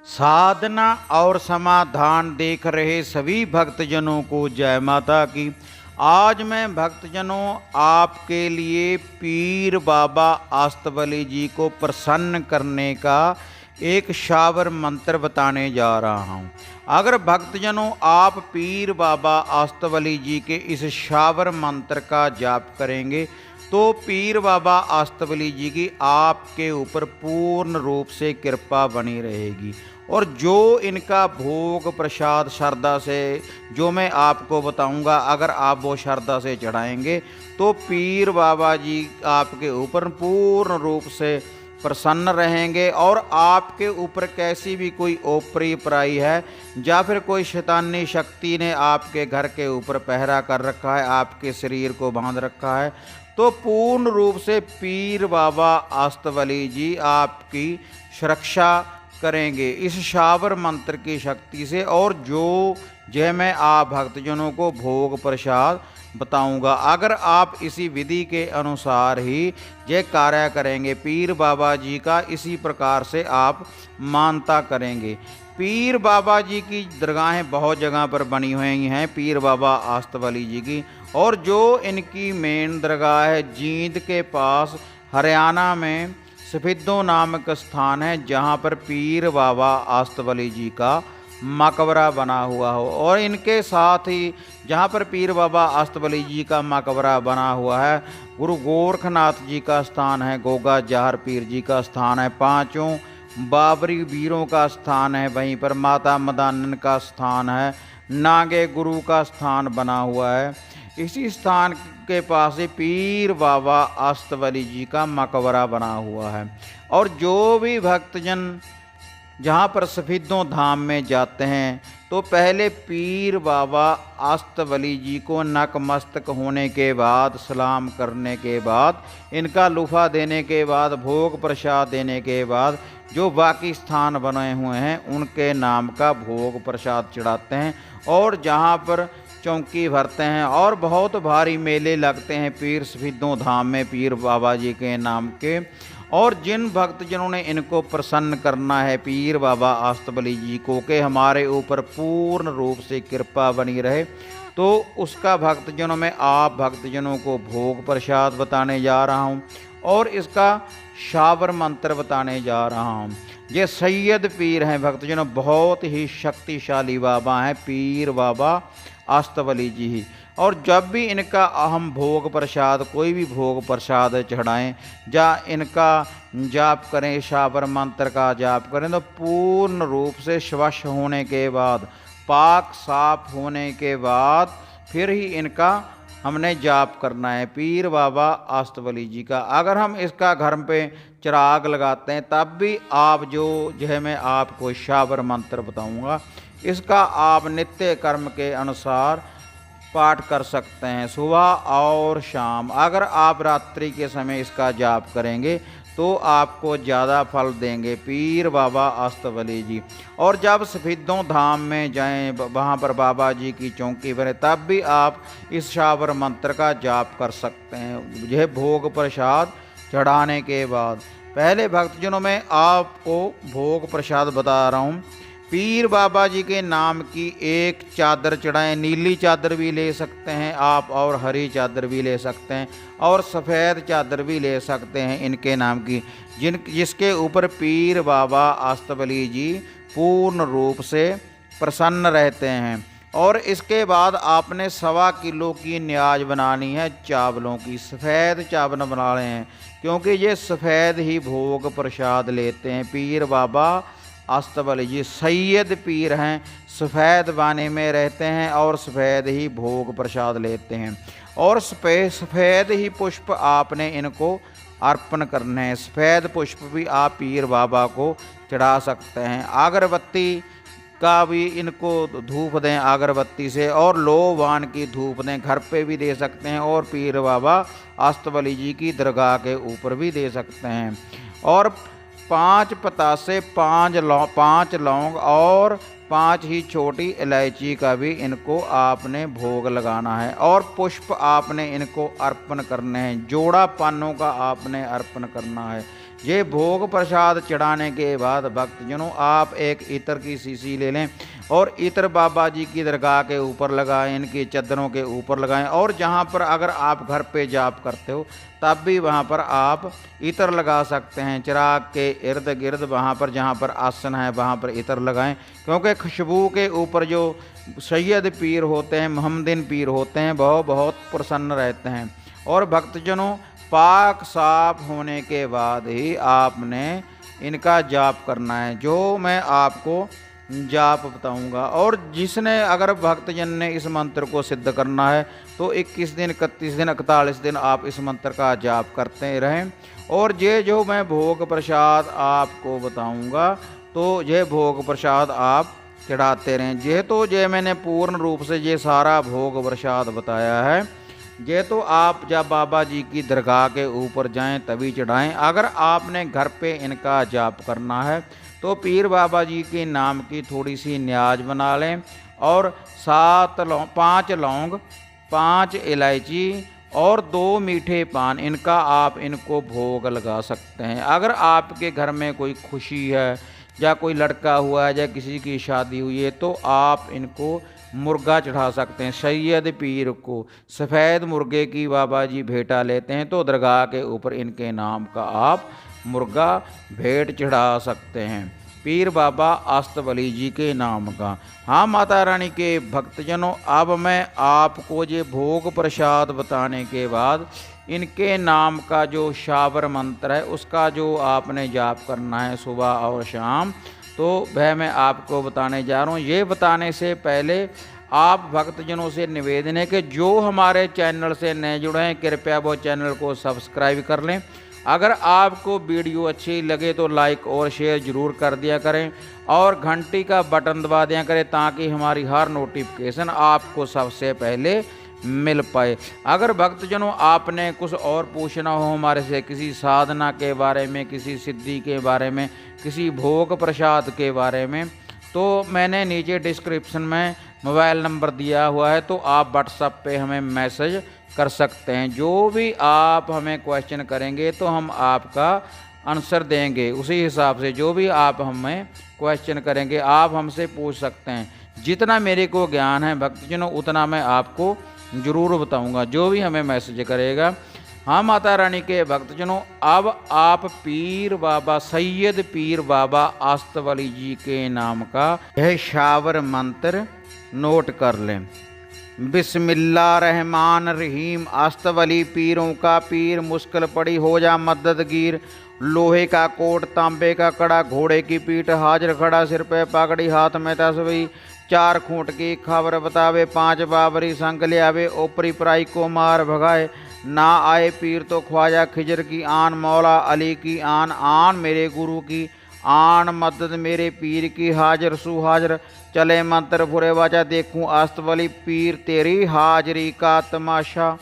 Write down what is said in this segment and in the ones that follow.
साधना और समाधान देख रहे सभी भक्तजनों को जय माता की। आज मैं भक्तजनों आपके लिए पीर बाबा अष्टबली जी को प्रसन्न करने का एक शावर मंत्र बताने जा रहा हूँ। अगर भक्तजनों आप पीर बाबा अष्टबली जी के इस शावर मंत्र का जाप करेंगे तो पीर बाबा अष्टबली जी की आपके ऊपर पूर्ण रूप से कृपा बनी रहेगी। और जो इनका भोग प्रसाद श्रद्धा से जो मैं आपको बताऊंगा, अगर आप वो श्रद्धा से चढ़ाएंगे तो पीर बाबा जी आपके ऊपर पूर्ण रूप से प्रसन्न रहेंगे। और आपके ऊपर कैसी भी कोई ओपरी पराई है या फिर कोई शैतानी शक्ति ने आपके घर के ऊपर पहरा कर रखा है, आपके शरीर को बांध रखा है, तो पूर्ण रूप से पीर बाबा अष्टबली जी आपकी सुरक्षा करेंगे इस शावर मंत्र की शक्ति से। और जो मैं आप भक्तजनों को भोग प्रसाद बताऊंगा, अगर आप इसी विधि के अनुसार ही ये कार्य करेंगे, पीर बाबा जी का इसी प्रकार से आप मानता करेंगे। पीर बाबा जी की दरगाहें बहुत जगह पर बनी हुई हैं पीर बाबा अष्टबली जी की। और जो इनकी मेन दरगाह है जींद के पास हरियाणा में सफिद्दो नामक स्थान है, जहाँ पर पीर बाबा अष्टबली जी का मकबरा बना हुआ हो। और इनके साथ ही जहाँ पर पीर बाबा अष्टबली जी का मकबरा बना हुआ है, गुरु गोरखनाथ जी का स्थान है, गोगा जहर पीर जी का स्थान है, पांचों बाबरी वीरों का स्थान है, वहीं पर माता मदानन का स्थान है, नागे गुरु का स्थान बना हुआ है। इसी स्थान के पास ही पीर बाबा अष्टबली जी का मकबरा बना हुआ है। और जो भी भक्तजन जहाँ पर सफिद्दो धाम में जाते हैं तो पहले पीर बाबा अष्टबली जी को नकमस्तक होने के बाद, सलाम करने के बाद, इनका लुफा देने के बाद, भोग प्रसाद देने के बाद जो बाकी स्थान बने हुए हैं उनके नाम का भोग प्रसाद चढ़ाते हैं। और जहाँ पर चौकी भरते हैं और बहुत भारी मेले लगते हैं पीर सफिद्दो धाम में पीर बाबा जी के नाम के। और जिन भक्तजनों ने इनको प्रसन्न करना है पीर बाबा अष्टबली जी को कि हमारे ऊपर पूर्ण रूप से कृपा बनी रहे, तो उसका भक्तजनों में आप भक्तजनों को भोग प्रसाद बताने जा रहा हूँ और इसका शावर मंत्र बताने जा रहा हूँ। ये सैयद पीर हैं भक्तजनों, बहुत ही शक्तिशाली बाबा हैं पीर बाबा अष्टबली जी ही। और जब भी इनका हम भोग प्रसाद, कोई भी भोग प्रसाद चढ़ाएं या इनका जाप करें, शावर मंत्र का जाप करें, तो पूर्ण रूप से स्वच्छ होने के बाद, पाक साफ होने के बाद फिर ही इनका हमने जाप करना है पीर बाबा अष्टबली जी का। अगर हम इसका घर पे चिराग लगाते हैं तब भी आप जो है मैं आपको शावर मंत्र बताऊंगा, इसका आप नित्य कर्म के अनुसार पाठ कर सकते हैं सुबह और शाम। अगर आप रात्रि के समय इसका जाप करेंगे तो आपको ज़्यादा फल देंगे पीर बाबा अष्टबली जी। और जब सफिद्दो धाम में जाएं, वहाँ पर बाबा जी की चौकी बने, तब भी आप इस शावर मंत्र का जाप कर सकते हैं यह भोग प्रसाद चढ़ाने के बाद। पहले भक्तजनों में आपको भोग प्रसाद बता रहा हूँ। पीर बाबा जी के नाम की एक चादर चढ़ाएं, नीली चादर भी ले सकते हैं आप और हरी चादर भी ले सकते हैं और सफ़ेद चादर भी ले सकते हैं इनके नाम की, जिसके ऊपर पीर बाबा अष्टबली जी पूर्ण रूप से प्रसन्न रहते हैं। और इसके बाद आपने 1.25 किलो की न्याज बनानी है चावलों की, सफ़ेद चावल बना रहे हैं क्योंकि ये सफ़ेद ही भोग प्रसाद लेते हैं पीर बाबा अष्टबली जी। सैयद पीर हैं, सफ़ेद बाने में रहते हैं और सफ़ेद ही भोग प्रसाद लेते हैं। और सफ़ेद ही पुष्प आपने इनको अर्पण करने हैं। सफ़ेद पुष्प भी आप पीर बाबा को चढ़ा सकते हैं। अगरबत्ती का भी इनको धूप दें अगरबत्ती से, और लोबान की धूप दें, घर पे भी दे सकते हैं और पीर बाबा अष्टबली जी की दरगाह के ऊपर भी दे सकते हैं। और 5 पतासे, 5 लौंग और 5 ही छोटी इलायची का भी इनको आपने भोग लगाना है। और पुष्प आपने इनको अर्पण करने हैं, जोड़ा पानों का आपने अर्पण करना है। ये भोग प्रसाद चढ़ाने के बाद भक्तजनों आप एक इत्र की शीशी ले लें और इत्र बाबा जी की दरगाह के ऊपर लगाएं, इनकी चद्दरों के ऊपर लगाएं। और जहाँ पर अगर आप घर पे जाप करते हो तब भी वहाँ पर आप इत्र लगा सकते हैं। चिराग के इर्द गिर्द वहाँ पर जहाँ पर आसन है वहाँ पर इत्र लगाएं, क्योंकि खुशबू के ऊपर जो सैयद पीर होते हैं, मोहम्मदीन पीर होते हैं, वह बहुत प्रसन्न रहते हैं। और भक्तजनों पाक साफ होने के बाद ही आपने इनका जाप करना है, जो मैं आपको जाप बताऊंगा। और जिसने अगर भक्तजन ने इस मंत्र को सिद्ध करना है तो 21 दिन, 31 दिन, 41 दिन आप इस मंत्र का जाप करते रहें। और ये जो मैं भोग प्रसाद आपको बताऊंगा तो ये भोग प्रसाद आप चढ़ाते रहें। ये तो ये मैंने पूर्ण रूप से ये सारा भोग प्रसाद बताया है, ये तो आप जब बाबा जी की दरगाह के ऊपर जाएं तभी चढ़ाएं। अगर आपने घर पे इनका जाप करना है तो पीर बाबा जी के नाम की थोड़ी सी न्याज बना लें और 5 लौंग, 5 इलायची और 2 मीठे पान, इनका आप इनको भोग लगा सकते हैं। अगर आपके घर में कोई खुशी है या कोई लड़का हुआ है या किसी की शादी हुई है तो आप इनको मुर्गा चढ़ा सकते हैं। सैयद पीर को सफ़ेद मुर्गे की बाबा जी भेंटा लेते हैं तो दरगाह के ऊपर इनके नाम का आप मुर्गा भेंट चढ़ा सकते हैं, पीर बाबा अस्तवली जी के नाम का। हाँ माता रानी के भक्तजनों, अब मैं आपको ये भोग प्रसाद बताने के बाद इनके नाम का जो शावर मंत्र है उसका जो आपने जाप करना है सुबह और शाम, तो वह मैं आपको बताने जा रहा हूँ। ये बताने से पहले आप भक्तजनों से निवेदन है कि जो हमारे चैनल से नए जुड़े हैं कृपया वो चैनल को सब्सक्राइब कर लें। अगर आपको वीडियो अच्छी लगे तो लाइक और शेयर ज़रूर कर दिया करें और घंटी का बटन दबा दिया करें ताकि हमारी हर नोटिफिकेशन आपको सबसे पहले मिल पाए। अगर भक्तजनों आपने कुछ और पूछना हो हमारे से, किसी साधना के बारे में, किसी सिद्धि के बारे में, किसी भोग प्रसाद के बारे में, तो मैंने नीचे डिस्क्रिप्शन में मोबाइल नंबर दिया हुआ है, तो आप व्हाट्सएप पे हमें मैसेज कर सकते हैं। जो भी आप हमें क्वेश्चन करेंगे तो हम आपका आंसर देंगे, उसी हिसाब से जो भी आप हमें क्वेश्चन करेंगे आप हमसे पूछ सकते हैं। जितना मेरे को ज्ञान है भक्तजनों उतना मैं आपको ज़रूर बताऊंगा, जो भी हमें मैसेज करेगा। हाँ माता रानी के भक्तजनों, अब आप पीर बाबा सैयद पीर बाबा अस्तवली जी के नाम का यह शावर मंत्र नोट कर लें। बिस्मिल्लाहिर्रहमानिर्रहीम। अस्तवली पीरों का पीर, मुश्किल पड़ी हो जा मददगीर। लोहे का कोट, तांबे का कड़ा, घोड़े की पीठ, हाजिर खड़ा, सिर पे पगड़ी, हाथ में तस्बीह, 4 खूंट की खबर बतावे, 5 बाबरी संग ले आवे, ओपरी पराई को मार भगाए। ना आए पीर तो ख्वाजा खिजर की आन, मौला अली की आन, आन मेरे गुरु की आन, मदद मेरे पीर की, हाजिर सु हाजिर। चले मंत्र फुरे वाचा, देखूं अस्तवली पीर तेरी हाजिरी का तमाशा।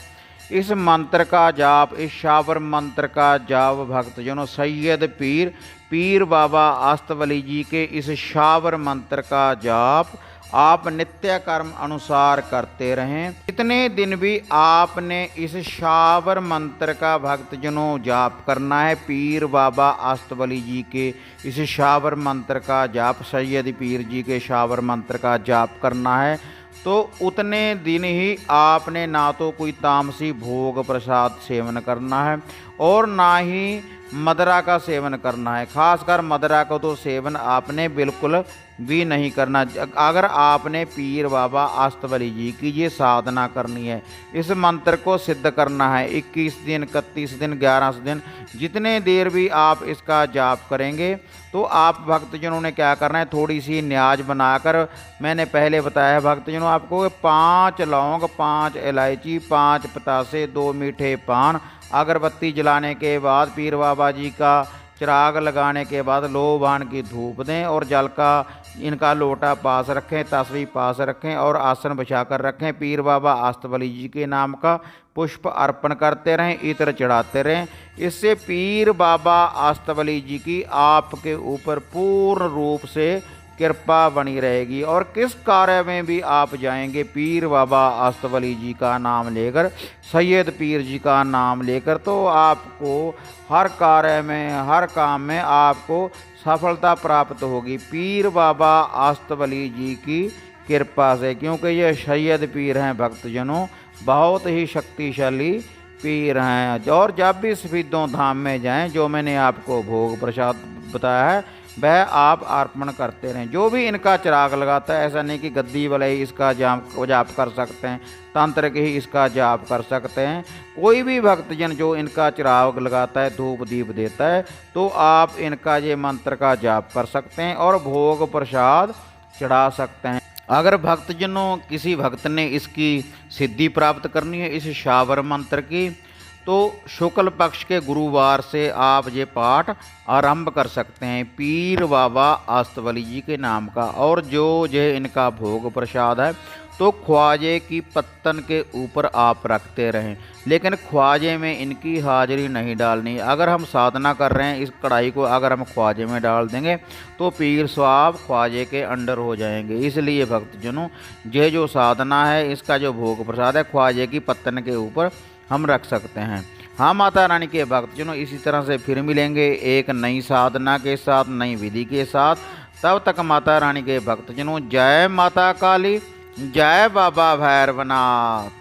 इस मंत्र का जाप, इस शावर मंत्र का जाप भक्तजनों सैयद पीर पीर बाबा अस्तवली जी के इस शावर मंत्र का जाप आप नित्य कर्म अनुसार करते रहें। इतने दिन भी आपने इस शावर मंत्र का भक्तजनों जाप करना है। पीर बाबा अस्तवली जी के इस शावर मंत्र का जाप, सैयद पीर जी के शावर मंत्र का जाप करना है, तो उतने दिन ही आपने ना तो कोई तामसी भोग प्रसाद सेवन करना है और ना ही मदरा का सेवन करना है। खासकर मदरा का तो सेवन आपने बिल्कुल भी नहीं करना। अगर आपने पीर बाबा अस्तवली जी की ये साधना करनी है, इस मंत्र को सिद्ध करना है, 21 दिन, 31 दिन, 11 दिन, जितने देर भी आप इसका जाप करेंगे तो आप भक्तजनों ने क्या करना है, थोड़ी सी न्याज बनाकर, मैंने पहले बताया है भक्तजनों आपको, 5 लौंग, 5 इलायची, 5 पतासे, 2 मीठे पान, अगरबत्ती जलाने के बाद पीर बाबा जी का चिराग लगाने के बाद लोबान की धूप दें और जल का इनका लोटा पास रखें, तस्वीर पास रखें और आसन बिछाकर रखें। पीर बाबा अस्तवली जी के नाम का पुष्प अर्पण करते रहें, इत्र चढ़ाते रहें। इससे पीर बाबा अस्तवली जी की आपके ऊपर पूर्ण रूप से कृपा बनी रहेगी। और किस कार्य में भी आप जाएंगे पीर बाबा अस्तवली जी का नाम लेकर, सैयद पीर जी का नाम लेकर, तो आपको हर कार्य में, हर काम में आपको सफलता प्राप्त होगी पीर बाबा अस्तवली जी की कृपा से। क्योंकि ये सैयद पीर हैं भक्तजनों, बहुत ही शक्तिशाली पीर हैं। और जब भी सफीदों धाम में जाएं, जो मैंने आपको भोग प्रसाद बताया है वह आप अर्पण करते रहें। जो भी इनका चिराग लगाता है, ऐसा नहीं कि गद्दी वाले ही इसका जाप कर सकते हैं, तांत्रिक ही इसका जाप कर सकते हैं। कोई भी भक्तजन जो इनका चिराग लगाता है, धूप दीप देता है, तो आप इनका ये मंत्र का जाप कर सकते हैं और भोग प्रसाद चढ़ा सकते हैं। अगर भक्तजनों किसी भक्त ने इसकी सिद्धि प्राप्त करनी है इस शावर मंत्र की, तो शुक्ल पक्ष के गुरुवार से आप ये पाठ आरंभ कर सकते हैं पीर बाबा अस्तवली जी के नाम का। और जो इनका भोग प्रसाद है तो ख्वाजे की पत्तन के ऊपर आप रखते रहें, लेकिन ख्वाजे में इनकी हाजिरी नहीं डालनी। अगर हम साधना कर रहे हैं, इस कढ़ाई को अगर हम ख्वाजे में डाल देंगे तो पीर साहब ख्वाजे के अंडर हो जाएंगे। इसलिए भक्तजनों, ये जो साधना है, इसका जो भोग प्रसाद है, ख्वाजे की पत्तन के ऊपर हम रख सकते हैं। हाँ माता रानी के भक्तजनों, इसी तरह से फिर मिलेंगे एक नई साधना के साथ, नई विधि के साथ। तब तक माता रानी के भक्तजनों, जय माता काली, जय बाबा भैरवनाथ।